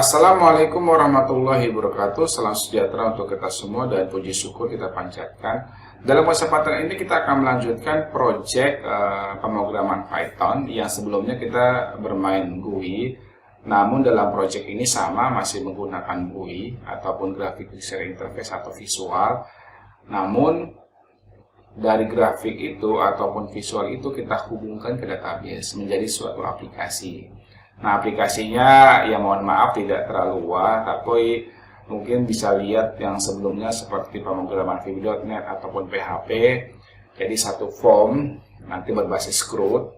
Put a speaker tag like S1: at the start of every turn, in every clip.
S1: Assalamualaikum warahmatullahi wabarakatuh. Salam sejahtera untuk kita semua dan puji syukur kita panjatkan. Dalam kesempatan ini kita akan melanjutkan proyek pemrograman Python yang sebelumnya kita bermain GUI. Namun dalam proyek ini sama masih menggunakan GUI ataupun Graphic User Interface atau visual. Namun dari grafik itu ataupun visual itu kita hubungkan ke database menjadi suatu aplikasi. Nah, aplikasinya ya mohon maaf tidak terlalu wah, tapi mungkin bisa lihat yang sebelumnya seperti pemrograman VB.NET ataupun PHP. Jadi satu form nanti berbasis CRUD,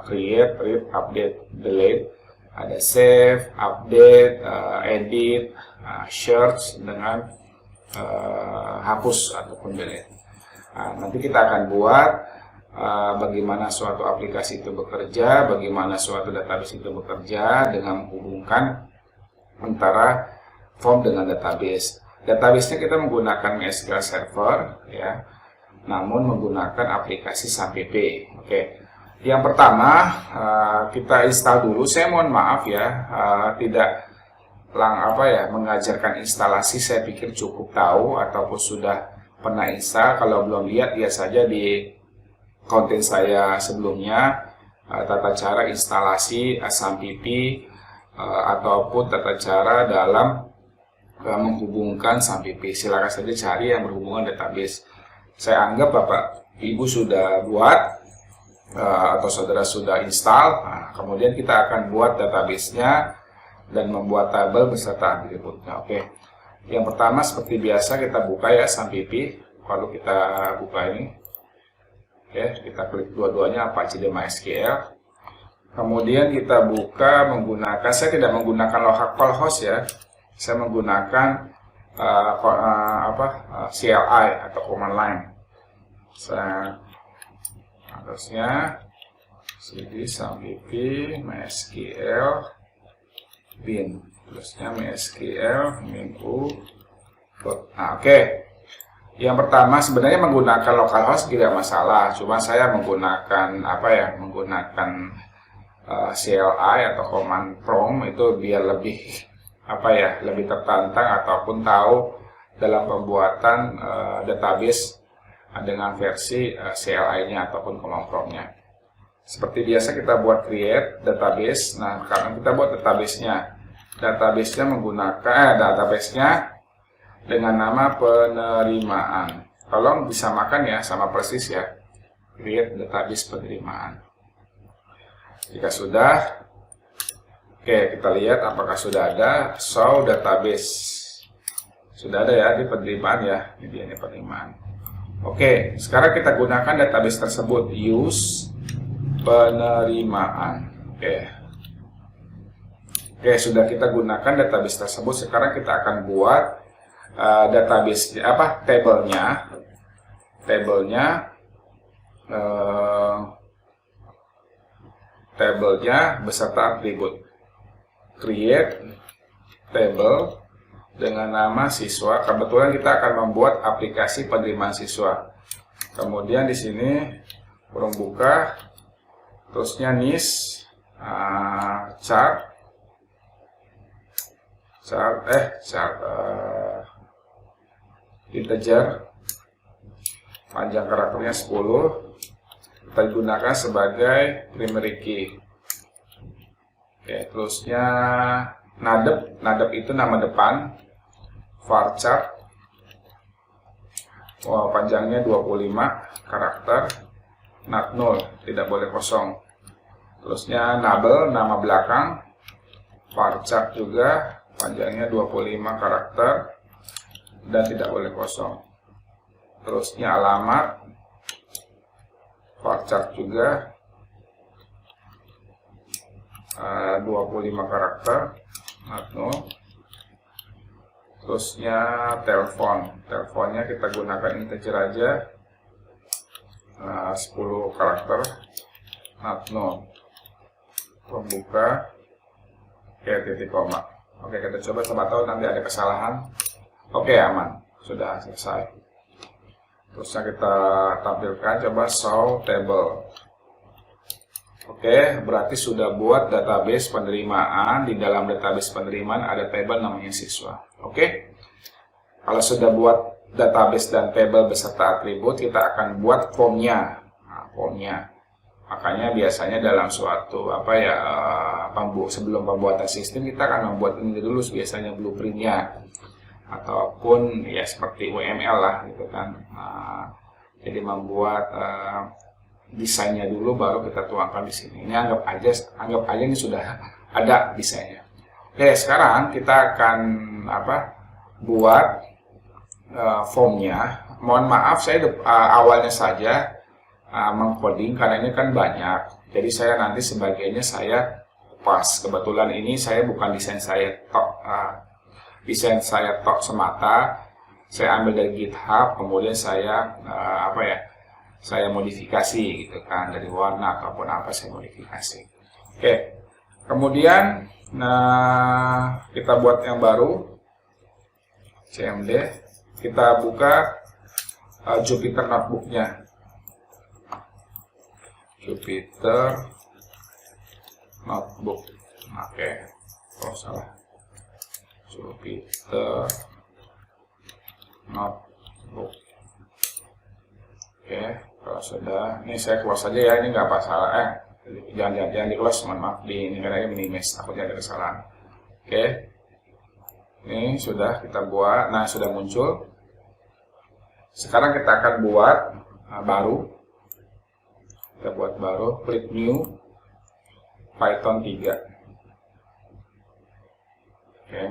S1: create, read, update, delete, ada save, update, edit, search dengan hapus ataupun delete. Nah, nanti kita akan buat bagaimana suatu aplikasi itu bekerja, bagaimana suatu database itu bekerja dengan menghubungkan antara form dengan database. Database-nya kita menggunakan MySQL Server, ya, namun menggunakan aplikasi SAMPP. Oke. Yang pertama kita install dulu. Saya mohon maaf ya, tidak mengajarkan instalasi. Saya pikir cukup tahu ataupun sudah pernah install. Kalau belum lihat saja di konten saya sebelumnya, tata cara instalasi SAMPP ataupun tata cara dalam menghubungkan SAMPP. Silakan saja cari yang berhubungan database. Saya anggap Bapak Ibu sudah buat atau saudara sudah install. Nah, kemudian kita akan buat database-nya dan membuat tabel beserta atributnya. Oke. Yang pertama seperti biasa kita buka ya SAMPP. Kalau kita buka ini, oke, kita klik dua-duanya Apache dan MySQL. Kemudian kita buka menggunakan, saya tidak menggunakan localhost ya. Saya menggunakan CLI atau command line. Saya harusnya cd sampp mysql bin, terusnya mysql min u. Nah, oke. Yang pertama sebenarnya menggunakan localhost tidak masalah, cuma saya menggunakan menggunakan CLI atau command prompt itu biar lebih lebih tertantang ataupun tahu dalam pembuatan database dengan versi CLI-nya ataupun command prompt-nya. Seperti biasa kita buat create database. Nah, karena kita buat database-nya menggunakan database-nya dengan nama penerimaan. Tolong disamakan ya, sama persis ya. Create database penerimaan. Jika sudah, oke, kita lihat apakah sudah ada. Show database. Sudah ada ya di penerimaan ya. Ini dia nih penerimaan. Oke, sekarang kita gunakan database tersebut. Use penerimaan. Oke, sudah kita gunakan database tersebut. Sekarang kita akan buat database tabelnya beserta atribut. Create table dengan nama siswa. Kebetulan kita akan membuat aplikasi penerimaan siswa. Kemudian di sini kurung buka, terusnya nis chart integer, panjang karakternya 10, kita gunakan sebagai primary key. Oke, terusnya nadep itu nama depan, varchar, panjangnya 25 karakter, not null, tidak boleh kosong. Terusnya nabel, nama belakang, varchar juga, panjangnya 25 karakter dan tidak boleh kosong. Terusnya alamat, varchar juga, 25 karakter, not null. Terusnya teleponnya kita gunakan integer aja, 10 karakter, not null. Pembuka, titik koma. Oke, kita coba, siapa tahu nanti ada kesalahan. Oke, aman, sudah selesai. Terusnya kita tampilkan, coba show table. Oke, berarti sudah buat database penerimaan. Di dalam database penerimaan ada table namanya siswa. Oke, kalau sudah buat database dan table beserta atribut, kita akan buat formnya. Nah, formnya. Makanya biasanya dalam suatu sebelum pembuatan sistem kita akan membuat ini dulu biasanya blueprintnya, ataupun ya seperti UML lah gitu kan. Nah, jadi membuat desainnya dulu baru kita tuangkan di sini. Ini anggap aja ini sudah ada desainnya. Oke, sekarang kita akan buat formnya. Mohon maaf saya awalnya saja mengcoding karena ini kan banyak. Jadi saya nanti sebagainya saya pas. Kebetulan ini saya bukan desain saya tok semata. Saya ambil dari GitHub, kemudian saya saya modifikasi gitu kan, dari warna ataupun apa saya modifikasi. Oke. Kemudian kita buat yang baru. CMD. Kita buka Jupyter notebook-nya. Jupyter notebook. Oke. Oh, salah. Jupyter notebook. Oke, kalau sudah, ini saya close saja ya, ini nggak masalah. Jangan di close, mohon maaf, ini karena minimize, takutnya ada kesalahan. Oke, ini sudah kita buat. Nah, sudah muncul. Sekarang kita akan buat baru. Kita buat baru, klik new, Python 3. Oke.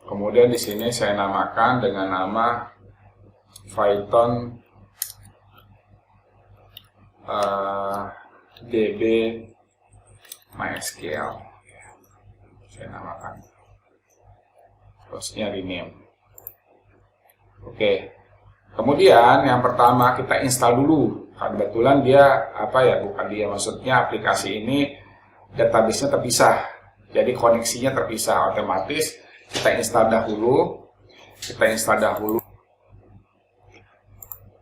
S1: Kemudian di sini saya namakan dengan nama Python DB MySQL. Saya namakan. Terusnya rename. Oke. Kemudian yang pertama kita install dulu. Kebetulan dia maksudnya aplikasi ini database-nya terpisah. Jadi koneksinya terpisah, otomatis kita install dahulu.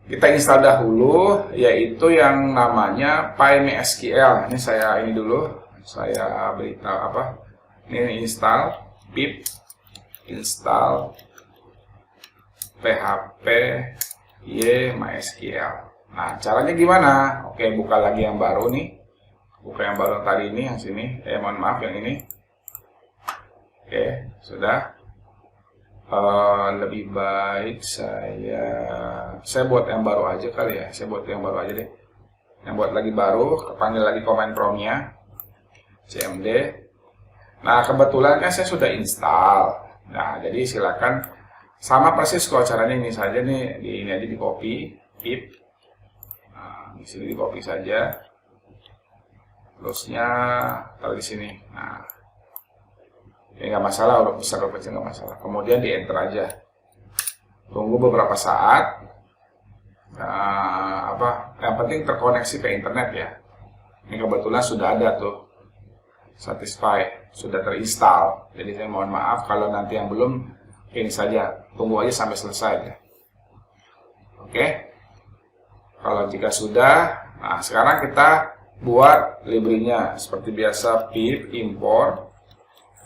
S1: Kita install dahulu yaitu yang namanya PyMySQL. Ini saya beritahu Ini install pip install php MySQL. Nah, caranya gimana? Oke, buka lagi yang baru nih. Buka yang baru tadi ini, yang sini. Mohon maaf yang ini. Oke, sudah. Lebih baik saya buat yang baru aja kali ya. Saya buat yang baru aja deh. Yang buat lagi baru, panggil lagi command prompt-nya. CMD. Nah, kebetulan kan saya sudah install. Nah, jadi silakan sama persis kok caranya ini saja nih, ini aja di copy, pip. Nah, di sini di copy saja. Terusnya taruh di sini. Nah, ini nggak masalah, huruf besar huruf kecil nggak masalah. Kemudian di enter aja. Tunggu beberapa saat. Yang penting terkoneksi ke internet ya. Ini kebetulan sudah ada tuh. Satisfy, sudah terinstall. Jadi saya mohon maaf kalau nanti yang belum. Ini saja, tunggu aja sampai selesai ya. Oke. Kalau jika sudah, nah sekarang kita buat library-nya seperti biasa, pip import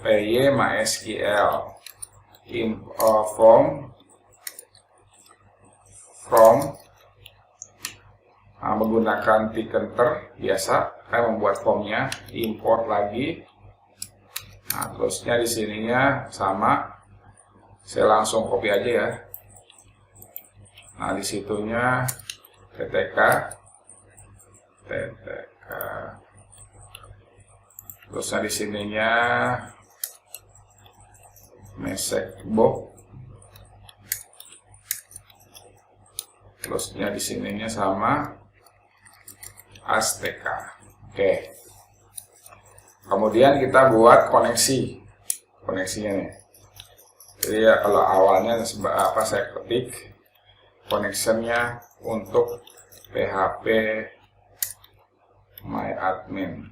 S1: PyMySQL from menggunakan Tkinter biasa, saya membuat formnya, import lagi. Nah, terusnya di sininya sama. Saya langsung copy aja ya. Nah, di situnya ttk. Terusnya di sininya message box. Terusnya di sininya sama ASTK. Oke. Kemudian kita buat koneksinya nih. Jadi ya kalau awalnya saya ketik connectionnya untuk PHP MyAdmin.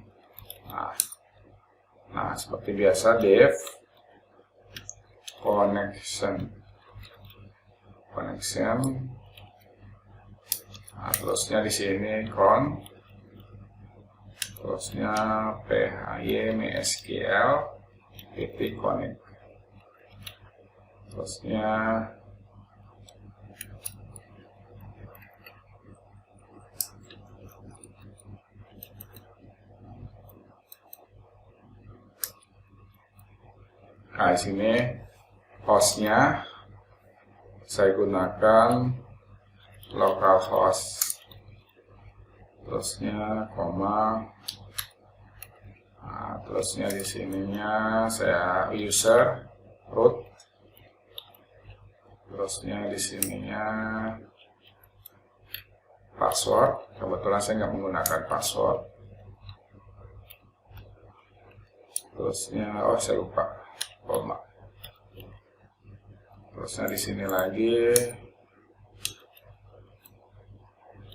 S1: Nah, seperti biasa dev connection. Nah, terusnya di sini terusnya phymsql titik connect, terusnya nah, di sini hostnya saya gunakan localhost, terusnya koma, nah, terusnya di sininya saya user root, terusnya di sininya password. Kebetulan saya nggak menggunakan password. Terusnya saya lupa koma. Terusnya di sini lagi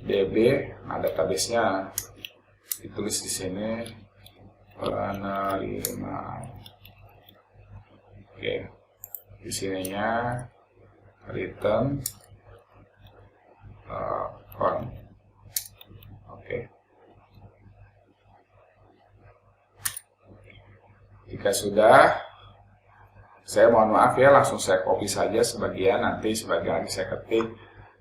S1: DB, nah database-nya ditulis di sini penerimaan. Oke, di sininya return con. Oke. Jika sudah, saya mohon maaf ya, langsung saya copy saja sebagian, nanti sebagian lagi saya ketik.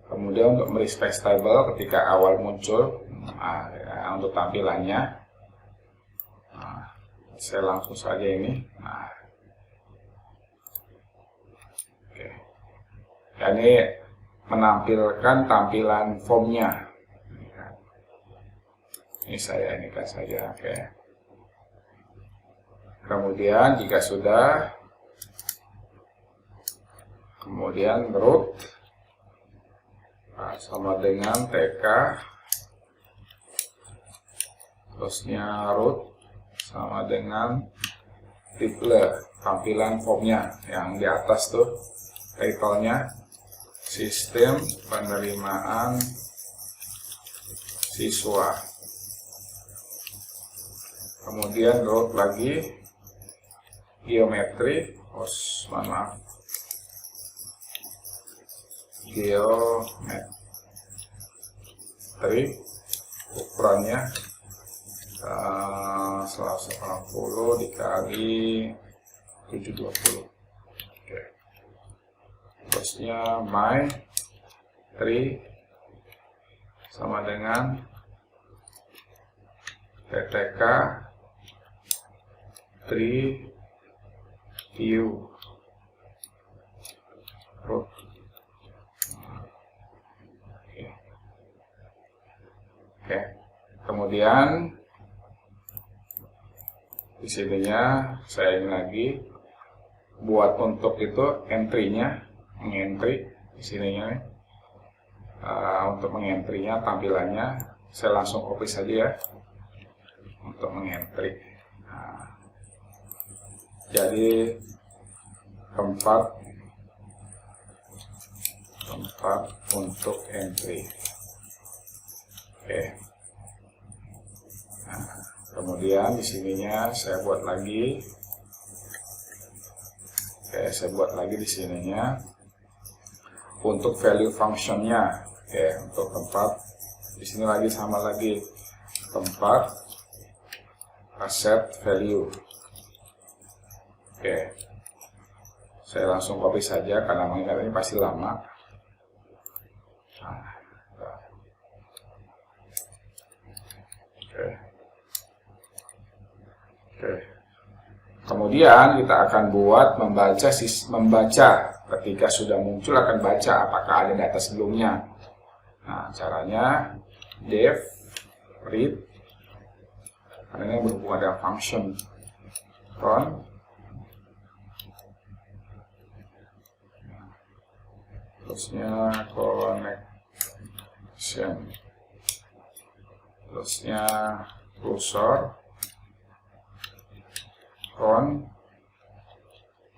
S1: Kemudian untuk merespect table ketika awal muncul, untuk tampilannya, saya langsung saja ini. Oke. Ini menampilkan tampilan formnya. Ini saya ini kan saja. Oke. Kemudian jika sudah, kemudian root sama dengan TK, terusnya root sama dengan title, tampilan formnya yang di atas tuh, title-nya sistem penerimaan siswa. Kemudian root lagi geometri, geometri, ukurannya 180 dikali 720. Oke. Terusnya my tree sama dengan ttk tree view root. Oke. Kemudian di sininya saya ingin lagi buat untuk itu entry-nya, mengentry di sininya untuk mengentry-nya, tampilannya saya langsung copy saja ya untuk mengentry. Jadi tempat untuk entry. Oke. Kemudian di sininya saya buat lagi. Oke, saya buat lagi di sininya untuk value functionnya. Oke, untuk tempat di sini lagi sama lagi tempat asset value. Oke, saya langsung copy saja karena mengingat ini pasti lama. Oke. Kemudian kita akan buat membaca ketika sudah muncul akan baca apakah ada data sebelumnya. Nah, caranya def read, karena ini berhubungan dengan function run. Terusnya connection, terusnya cursor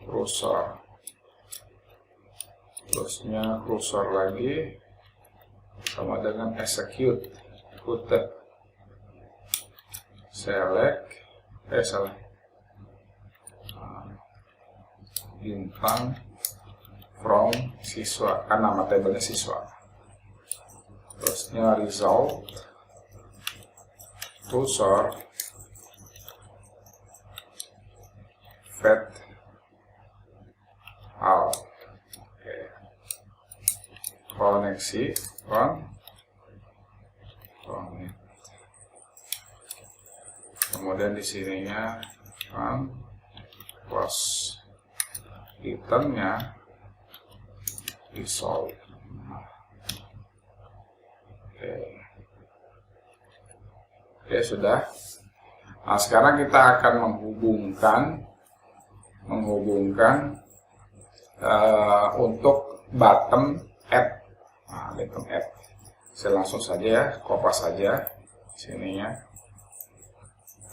S1: cursor, terusnya cursor lagi sama dengan execute select bintang from siswa, kan nama tabelnya siswa. Terusnya result cursor Fat all. Oke. Koneksi connect. Kemudian di sininya close, itemnya resolve. Oke, sudah. Nah, sekarang kita akan menghubungkan untuk bottom add. Nah, bottom add. Saya langsung saja ya, kopas saja sininya,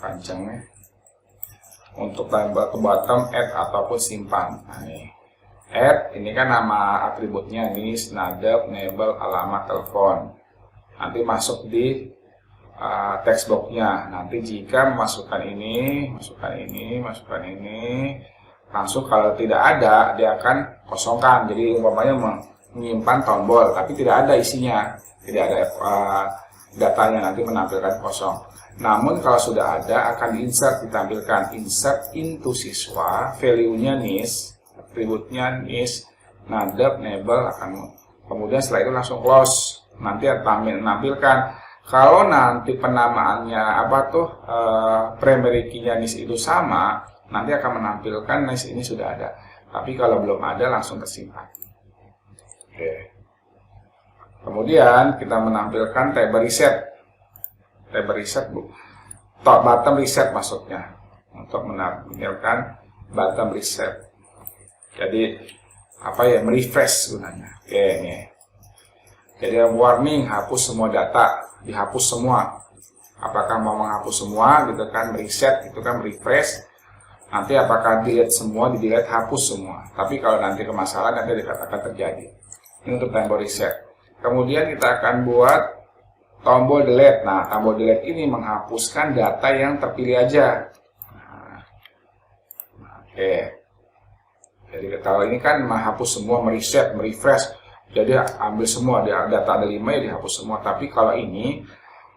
S1: panjangnya. Untuk bottom add ataupun simpan. Nah, ini add, ini kan nama atributnya, ini nada, enable, alamat, telepon. Nanti masuk di text boxnya. Nanti jika masukkan ini, langsung kalau tidak ada dia akan kosongkan. Jadi umpamanya menyimpan tombol, tapi tidak ada isinya, tidak ada datanya, nanti menampilkan kosong. Namun kalau sudah ada akan insert, ditampilkan insert into siswa, value-nya nis, atributnya nis, nada, enable, akan kemudian setelah itu langsung close. Nanti menampilkan kalau nanti penamaannya primary key-nya nis itu sama, nanti akan menampilkan nis ini sudah ada. Tapi kalau belum ada langsung tersimpan. Oke. Kemudian kita menampilkan table reset. Bottom reset maksudnya, untuk menampilkan bottom reset. Jadi merefresh gunanya. Oke, ini. Jadi warning, hapus semua data, dihapus semua. Apakah mau menghapus semua gitu kan, reset itu kan refresh. Nanti apakah delete semua, di-delete, hapus semua. Tapi kalau nanti kemasalan nanti dikatakan terjadi. Ini untuk tombol reset. Kemudian kita akan buat tombol delete. Nah, tombol delete ini menghapuskan data yang terpilih aja. Oke. Jadi kalau ini kan menghapus semua, mereset, merefresh. Jadi ambil semua, data ada 5 ya dihapus semua. Tapi kalau ini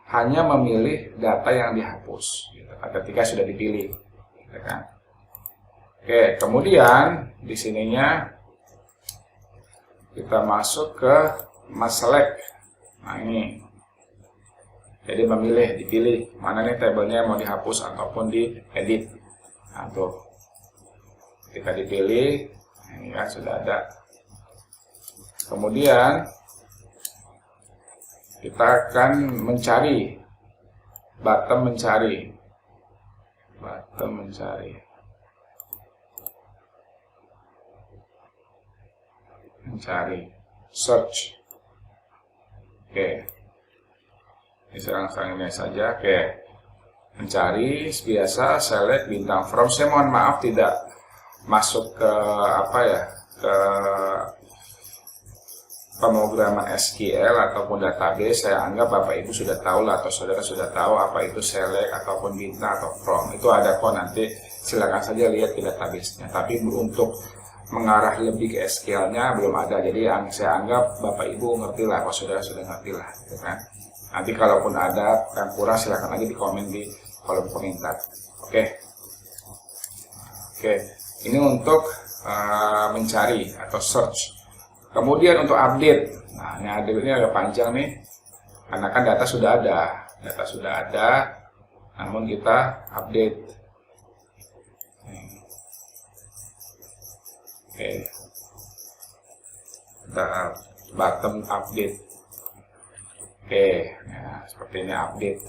S1: hanya memilih data yang dihapus gitu, ketika sudah dipilih, gitu kan. Oke, kemudian di sininya kita masuk ke select. Nah ini, jadi memilih, dipilih mana nih tabelnya mau dihapus ataupun diedit. Nah tuh, ketika dipilih, ini kan sudah ada. Kemudian kita akan mencari bottom mencari search. Oke, ini langsung ini saja. Oke, mencari biasa, select bintang from. Saya mohon maaf tidak masuk ke ke pemrograman SQL ataupun database. Saya anggap Bapak Ibu sudah tahu lah, atau saudara sudah tahu apa itu select ataupun bintang atau from. Itu ada kok, nanti silakan saja lihat di database-nya. Tapi untuk mengarah lebih ke SQL-nya belum ada. Jadi yang saya anggap Bapak Ibu ngerti lah, kalau saudara sudah ngerti lah, gitu kan. Nanti kalaupun ada yang kurang silakan lagi di komen di kolom komentar. Oke. Ini untuk mencari atau search. Kemudian untuk update, nah ini update-nya agak panjang nih, karena kan data sudah ada, namun kita update. Oke, kita bottom update. Oke, nah seperti ini update.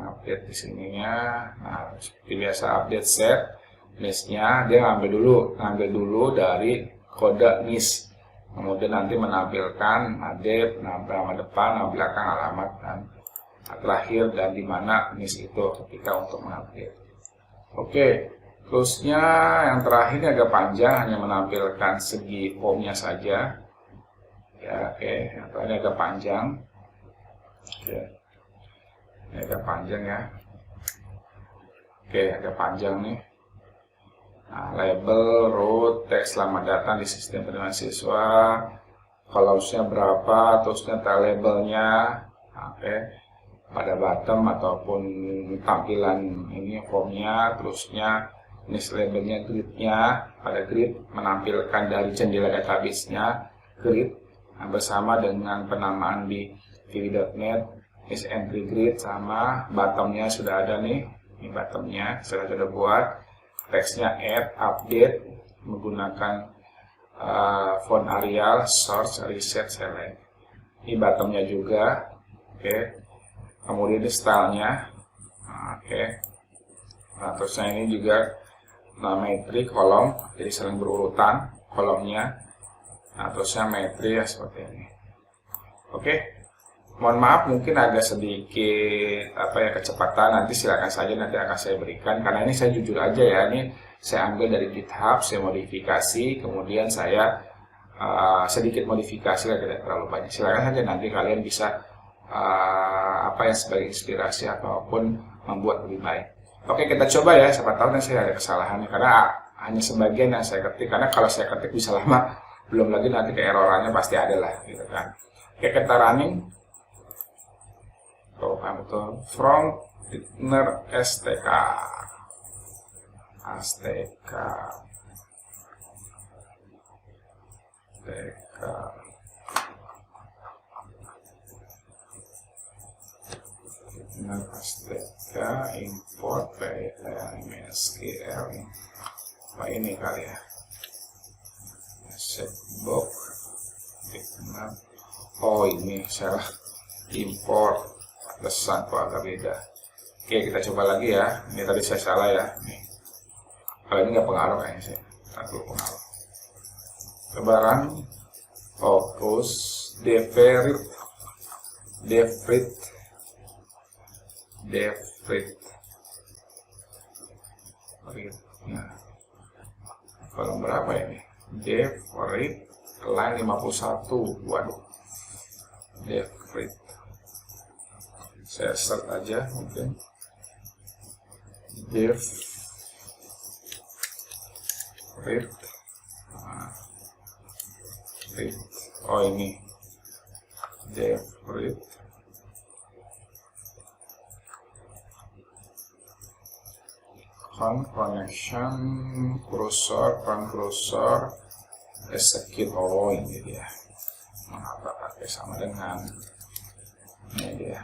S1: Update di sininya, nah seperti biasa update set, listnya dia ngambil dulu dari kode NIS, kemudian nanti menampilkan adep, nama depan, nama belakang, alamat, dan terakhir dan di mana NIS itu ketika untuk mengupdate. Oke, terusnya yang terakhir agak panjang, hanya menampilkan segi home-nya saja. Ya, oke, yang terakhir agak panjang. Oke, ini agak panjang ya. Oke, agak panjang nih. Nah, label, root, teks selamat datang di sistem penerimaan siswa, columns-nya berapa, terusnya labelnya. Oke. pada bottom ataupun tampilan ini formnya, terusnya ini labelnya, gridnya. Pada grid menampilkan dari jendela database-nya grid bersama dengan penamaan di tv.net is entry grid, sama bottomnya sudah ada nih. Ini bottomnya sudah buat, teksnya add, update menggunakan font Arial, source, reset, select. Ini bottomnya juga, oke. Kemudian ini stylenya, oke. Nah, terusnya ini juga metri kolom, jadi saling berurutan kolomnya. Nah, terusnya metri ya seperti ini. Oke. Mohon maaf mungkin agak sedikit kecepatan, nanti silakan saja, nanti akan saya berikan, karena ini saya jujur aja ya, ini saya ambil dari GitHub, saya modifikasi, kemudian saya sedikit modifikasi, tidak terlalu banyak. Silakan saja nanti kalian bisa sebagai inspirasi ataupun membuat lebih baik. Oke, kita coba ya, siapa tahu nanti saya ada kesalahannya, karena hanya sebagian yang saya ketik, karena kalau saya ketik bisa lama, belum lagi nanti keerorannya pasti ada lah gitu kan. Oke, kita running. Betul, from Bitner STK import MySQL. Ini kali ya, setbox. Oh, ini salah, import pesan kok agak beda. Oke, kita coba lagi ya. Ini tadi saya salah ya. Nih, kalau ini nggak pengaruh kayaknya sih, nggak perlu pengaruh. Coba run, fokus, devrit. Nah, kolom berapa ini? Devrit, line 51. Waduh, devrit. Saya start aja mungkin. Devrit. Oh, ini devrit. Connection cursor execute. Oh, ini dia. Mengapa pakai sama dengan ini dia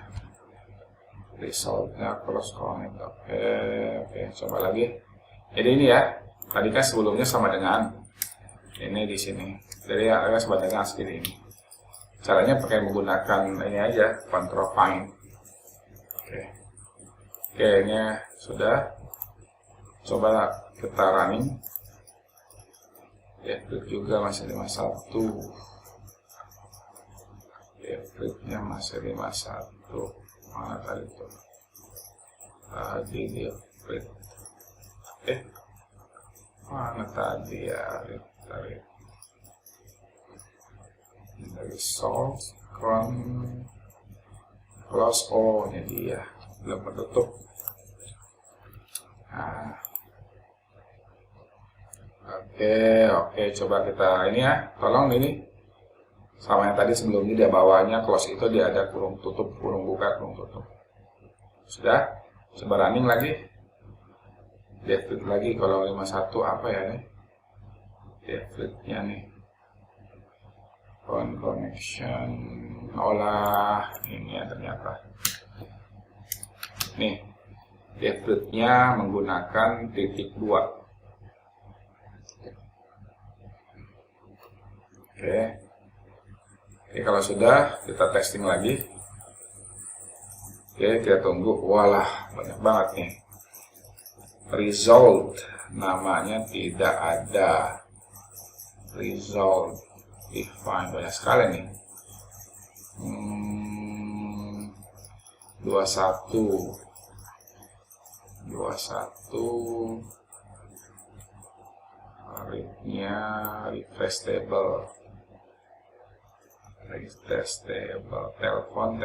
S1: resultnya cross connect. Oke, coba lagi. Jadi ini ya, tadi kan sebelumnya sama dengan ini di sini, jadi agak sama dengan seperti ini. Caranya pakai menggunakan ini aja, control find. Oke, ini sudah. Coba kita running. Devrit juga masih 51. Devritnya masih 51. Mana tadi tuh? Tadi devrit. Mana tadi ya? Dari result close. Oh, ini dia, belum tertutup. Nah. Oke, coba kita ini ya, tolong ini sama yang tadi sebelumnya, dia bawahnya close itu dia ada kurung tutup, kurung buka, kurung tutup. Sudah, coba running lagi. Devrit lagi, kalau 51 apa ya nih? Devritnya nih. Connection. Olah, ini ya ternyata. Nih, devritnya menggunakan titik 2. Oke, kalau sudah kita testing lagi. Oke, kita tunggu. Walah, banyak banget nih. Result namanya tidak ada. Result define, banyak sekali nih. 21 readnya refresh table, telepon.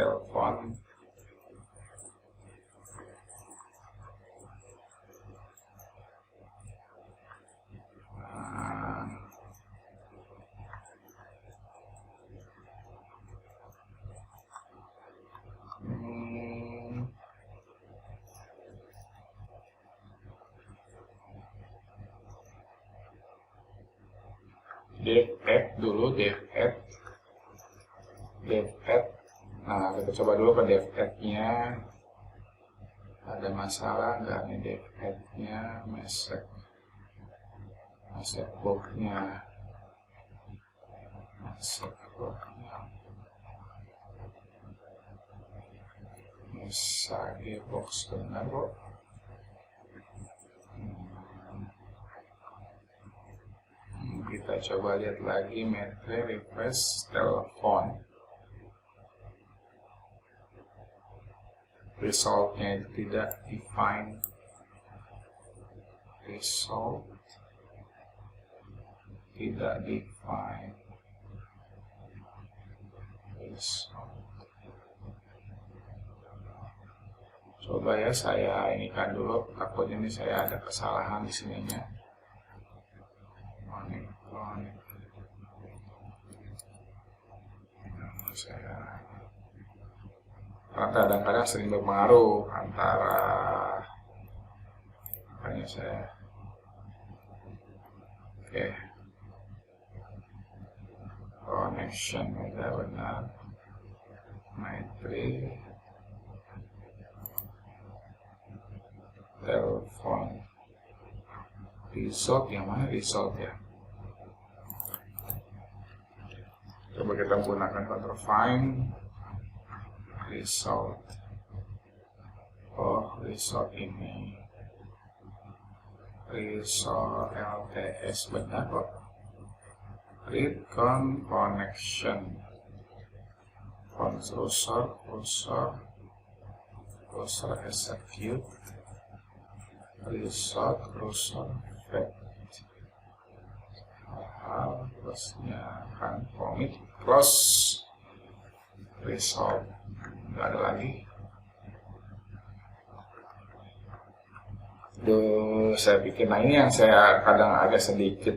S1: dev add dulu, dev add. Nah, kita coba dulu ke dev add-nya. Ada masalah nggak nih dev add-nya? Message box-nya. Message box benar kok. Kita coba lihat lagi metre refresh telepon. Resultnya tidak define. Result tidak define. Result. Coba ya saya inikan dulu, takutnya ini saya ada kesalahan di sininya. Kadang-kadang sering berpengaruh antara, makanya saya connection udah benar, metri telepon, result yang mana result ya. Coba kita menggunakan control find result. Oh, result ini result LTS benar kok. Read connection browser execute result fetch. Plusnya kan commit close result, nggak ada lagi. Saya pikir, nah ini yang saya kadang agak sedikit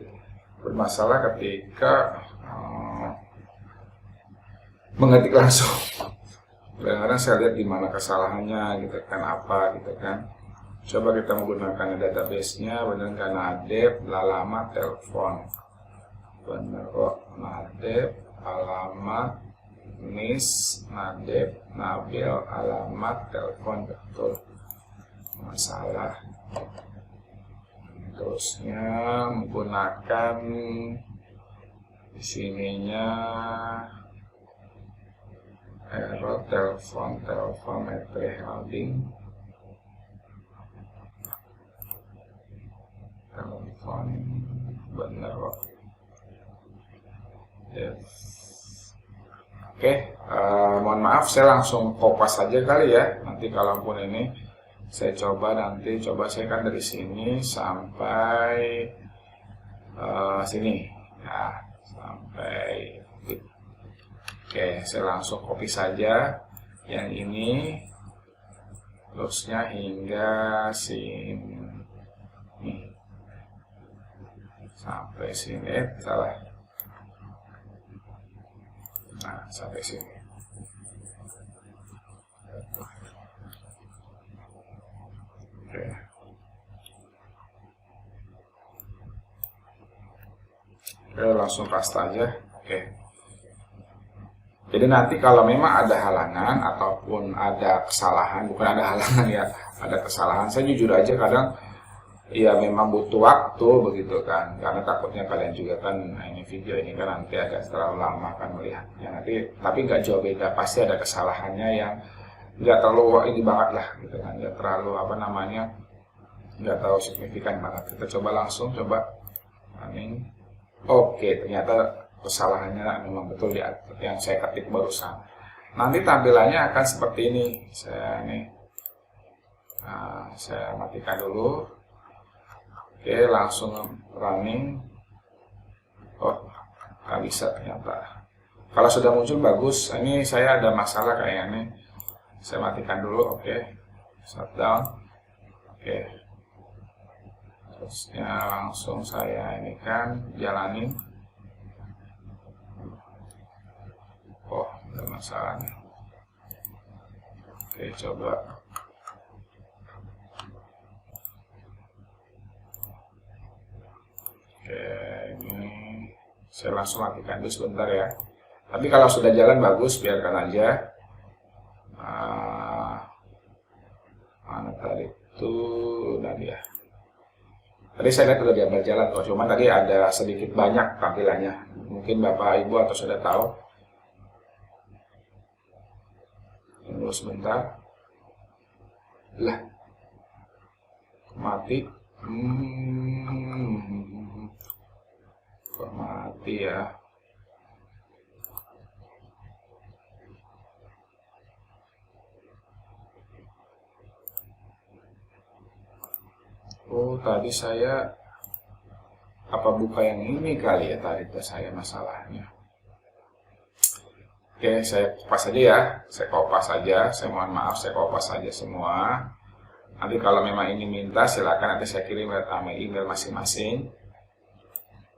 S1: bermasalah ketika mengetik langsung. Kadang-kadang saya lihat di mana kesalahannya gitu kan, apa gitu kan. Coba kita menggunakan database-nya, benar nggak Nadep, alamat, telepon. Benar kok, Nadep, alamat, Nis, Nadep, Nabil, alamat, telepon, betul. Masalah. Terusnya menggunakan di sininya error telepon metre holding. Telepon benar kok. Yes. Oke, mohon maaf saya langsung kopas saja kali ya. Nanti kalaupun ini saya coba saya kan dari sini sampai sini ya, sampai oke, saya langsung copy saja yang ini terusnya hingga sini sampai sini, salah. Nah, sampai sini. Oke. Oke, langsung paste aja. Oke. Jadi nanti kalau memang ada halangan ataupun ada kesalahan, bukan ada halangan ya, ada kesalahan, saya jujur aja kadang ya memang butuh waktu begitu kan, karena takutnya kalian juga kan, nah ini video ini kan nanti agak terlalu lama kan melihatnya nanti, tapi nggak jauh beda, pasti ada kesalahannya yang nggak terlalu ini banget lah gitu kan, nggak terlalu apa namanya, nggak terlalu signifikan banget. Kita coba langsung running. Oke, ternyata kesalahannya memang betul yang saya ketik barusan. Nanti tampilannya akan seperti ini. Saya matikan dulu. Oke, langsung running. Oh, nggak bisa ternyata. Kalau sudah muncul bagus. Ini saya ada masalah kayaknya. Saya matikan dulu. Oke, shutdown. Oke, terusnya langsung saya ini kan jalanin. Oh, ada masalah nih. Oke, coba. Oke, ini Saya langsung matikan dulu sebentar ya. Tapi kalau sudah jalan bagus, biarkan aja. Mana tadi itu tadi ya. Tadi saya lihat udah dia berjalan kok, cuman tadi ada sedikit banyak tampilannya. Mungkin Bapak Ibu atau sudah tahu. Tunggu sebentar. Lah, mati. Kok mati ya? Oh, tadi saya apa buka yang ini kali ya tadi saya masalahnya. Oke, saya kopas aja ya. Saya kopas aja. Saya mohon maaf, saya kopas aja semua. Nanti kalau memang ini minta, silakan nanti saya kirim sama email masing-masing.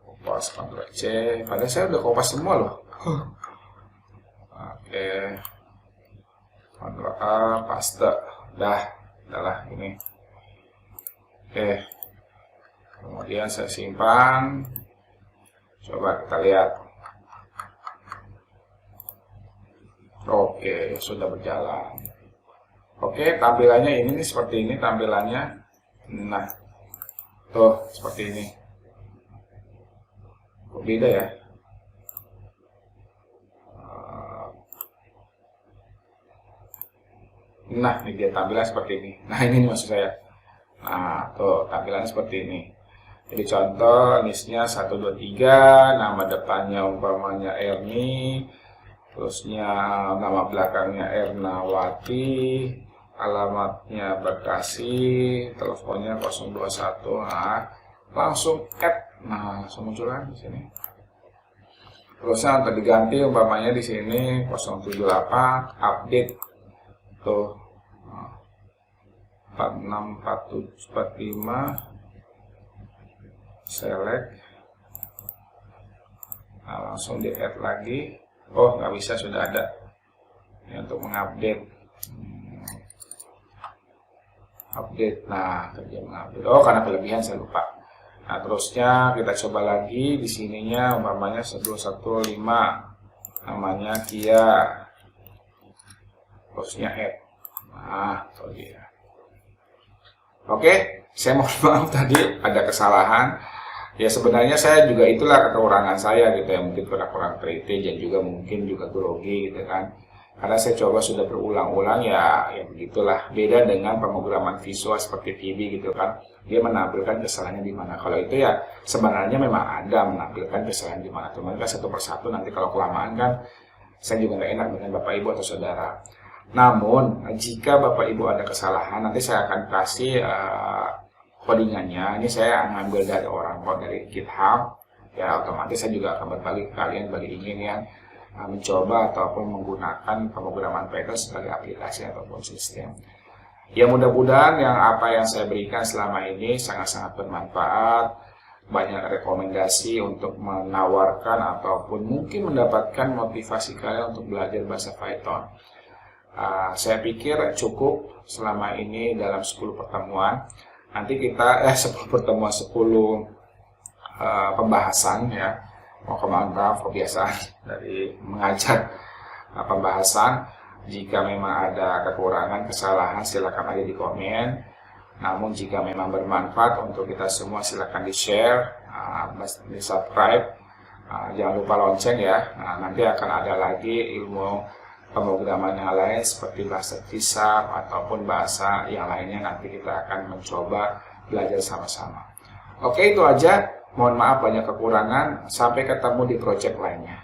S1: Kopas Ctrl C. Padahal saya udah kopas semua loh. Oke. Ctrl A, paste. Udahlah ini. Oke, kemudian saya simpan. Coba kita lihat. Oke, sudah berjalan. Oke, tampilannya ini nih, seperti ini tampilannya. Nah, tuh seperti ini. Kok beda ya? Nah, ini dia tampilan seperti ini. Nah, ini maksud saya. Nah, tuh tampilannya seperti ini. Jadi contoh listnya 1, 2, 3, nama depannya umpamanya Erni, terusnya nama belakangnya Ernawati, alamatnya Bekasi, teleponnya 021. Nah, langsung add. Nah, langsung muncul kan di sini. Terusnya untuk diganti umpamanya di sini 078 update. Tuh 46, 47, 45, select. Nah, langsung di add lagi. Oh, nggak bisa, sudah ada. Ini untuk mengupdate. Update. Nah, kerja mengupdate. Oh, karena kelebihan saya lupa. Nah, terusnya kita coba lagi di sininya umpamanya 115, namanya Kia. Terusnya add. Nah, itu dia. Oke, saya mohon maaf tadi ada kesalahan. Ya sebenarnya saya juga itulah kekurangan saya gitu ya, mungkin kurang teliti dan juga mungkin juga grogi gitu kan. Karena saya coba sudah berulang-ulang ya begitulah. Beda dengan pemrograman visual seperti VB gitu kan. Dia menampilkan kesalahannya di mana. Kalau itu ya sebenarnya memang ada menampilkan kesalahan di mana. Cuman kan satu persatu nanti kalau kelamaan kan saya juga nggak enak dengan Bapak Ibu atau saudara. Namun, jika Bapak Ibu ada kesalahan, nanti saya akan kasih codingannya. Ini saya ngambil dari dari GitHub. Ya, otomatis saya juga akan berbagi ke kalian bagi ingin yang mencoba ataupun menggunakan pemrograman Python sebagai aplikasi ataupun sistem. Ya, mudah-mudahan apa yang saya berikan selama ini sangat-sangat bermanfaat. Banyak rekomendasi untuk menawarkan ataupun mungkin mendapatkan motivasi kalian untuk belajar bahasa Python. Saya pikir cukup selama ini dalam 10 pertemuan. Nanti kita 10 pertemuan 10 pembahasan ya. Mohon maaf kebiasaan dari mengajar pembahasan. Jika memang ada kekurangan, kesalahan silakan aja di komen. Namun jika memang bermanfaat untuk kita semua silakan di-share, di-subscribe. Jangan lupa lonceng ya. Nanti akan ada lagi ilmu pemrograman yang lain seperti bahasa C# ataupun bahasa yang lainnya nanti kita akan mencoba belajar sama-sama. Oke, itu aja. Mohon maaf banyak kekurangan. Sampai ketemu di project lainnya.